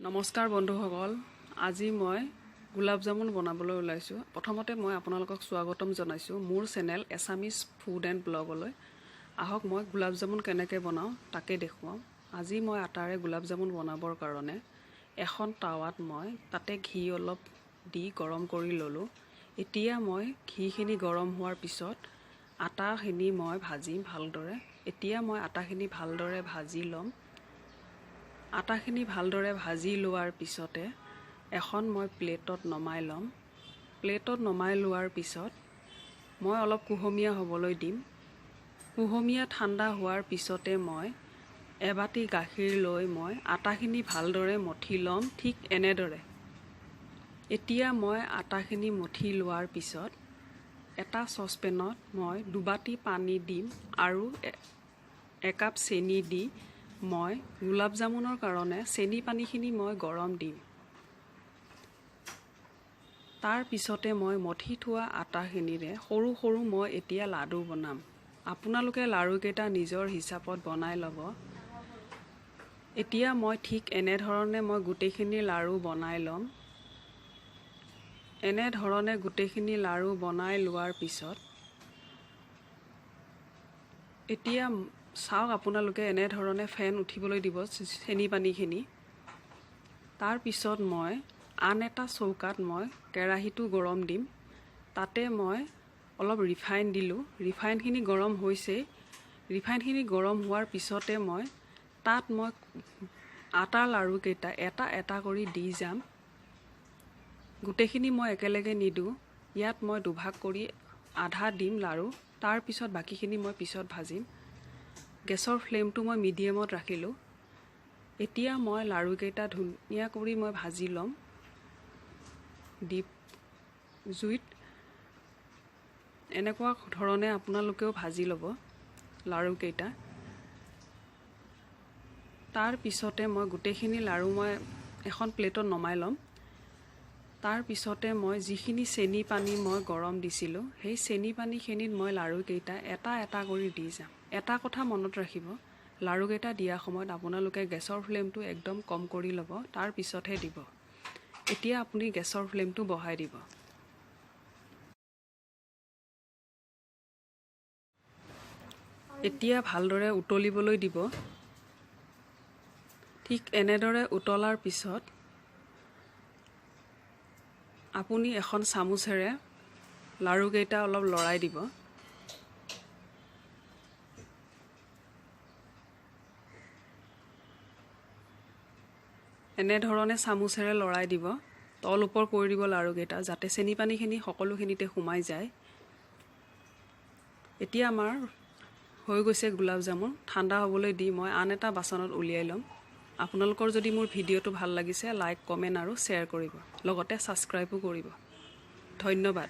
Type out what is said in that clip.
নমস্কাৰ বন্ধুসকল, আজি মই গোলাপ জামুন বনাবলৈ ওলাইছোঁ। প্ৰথমতে মই আপোনালোকক স্বাগতম জনাইছোঁ মোৰ চেনেল এছামিজ ফুড এণ্ড ব্লগলৈ। আহক মই গোলাপ জামুন কেনেকৈ বনাওঁ তাকে দেখুৱাওঁ। আজি মই আটাৰে গোলাপ জামুন বনাবৰ কাৰণে এখন টাৱাত মই তাতে ঘি অলপ দি গৰম কৰি ল'লোঁ। এতিয়া মই ঘিখিনি গৰম হোৱাৰ পিছত আটাখিনি মই ভাজিম ভালদৰে। এতিয়া মই আটাখিনি ভালদৰে ভাজি ল'ম। আটাখিনি ভালদৰে ভাজি লোৱাৰ পিছতে এখন মই প্লেটত নমাই ল'ম। প্লেটত নমাই লোৱাৰ পিছত মই অলপ কুহুমীয়া হ'বলৈ দিম। কুহুমীয়া ঠাণ্ডা হোৱাৰ পিছতে মই এবাটি গাখীৰ লৈ মই আটাখিনি ভালদৰে মঠি ল'ম, ঠিক এনেদৰে। এতিয়া মই আটাখিনি মঠি লোৱাৰ পিছত এটা চচপেনত মই দুবাটি পানী দিম আৰু একাপ চেনি দি মই গোলাপ জামুনৰ কাৰণে চেনি পানীখিনি মই গৰম দিম। তাৰ পিছতে মই মঠি থোৱা আটাখিনিৰে সৰু সৰু মই এতিয়া লাডু বনাম। আপোনালোকে লাড়ুকেইটা নিজৰ হিচাপত বনাই ল'ব। এতিয়া মই ঠিক এনেধৰণে মই গোটেইখিনি লাড়ু বনাই ল'ম। এনেধৰণে গোটেইখিনি লাড়ু বনাই লোৱাৰ পিছত এতিয়া চাওক আপোনালোকে এনেধৰণে ফেন উঠিবলৈ দিব চেনি পানীখিনি। তাৰ পিছত মই আন এটা চৌকাত মই কেৰাহীটো গৰম দিম। তাতে মই অলপ ৰিফাইন দিলোঁ। ৰিফাইনখিনি গৰম হৈছে। ৰিফাইনখিনি গৰম হোৱাৰ পিছতে মই তাত মই আটাৰ লাড়ুকেইটা এটা এটা কৰি দি যাম। গোটেইখিনি মই একেলগে নিদিওঁ। ইয়াত মই দুভাগ কৰি আধা দিম লাড়ু। তাৰ পিছত বাকীখিনি মই পিছত ভাজিম। গেছৰ ফ্লেমটো মই মিডিয়ামত ৰাখিলোঁ। এতিয়া মই লাড়ুকেইটা ধুনীয়া কৰি মই ভাজি ল'ম ডিপ জুইত। এনেকুৱা ধৰণে আপোনালোকেও ভাজি ল'ব লাড়ুকেইটা। তাৰ পিছতে মই গোটেইখিনি লাড়ু মই এখন প্লেটত নমাই ল'ম। তাৰ পিছতে মই যিখিনি চেনি পানী মই গৰম দিছিলোঁ, সেই চেনি পানীখিনিত মই লাড়ুকেইটা এটা এটা কৰি দি যাম। এটা কথা মনত ৰাখিব, লাড়ুকেইটা দিয়া সময়ত আপোনালোকে গেছৰ ফ্লেমটো একদম কম কৰি ল'ব, তাৰ পিছতহে দিব। এতিয়া আপুনি গেছৰ ফ্লেমটো বঢ়াই দিব। এতিয়া ভালদৰে উতলিবলৈ দিব। ঠিক এনেদৰে উতলাৰ পিছত আপুনি এখন চামুচেৰে লাড়ুকেইটা অলপ লৰাই দিব। এনেধৰণে চামুচেৰে লৰাই দিব। তল ওপৰ কৰি দিব লাড়ুকেইটা, যাতে চেনি পানীখিনি সকলোখিনিতে সোমাই যায়। এতিয়া আমাৰ হৈ গৈছে গোলাপ জামুন। ঠাণ্ডা হ'বলৈ দি মই আন এটা বাচনত উলিয়াই ল'ম। আপোনালোকৰ যদি মোৰ ভিডিঅ'টো ভাল লাগিছে লাইক, কমেণ্ট আৰু শ্বেয়াৰ কৰিব। লগতে ছাবস্ক্ৰাইবো কৰিব। ধন্যবাদ।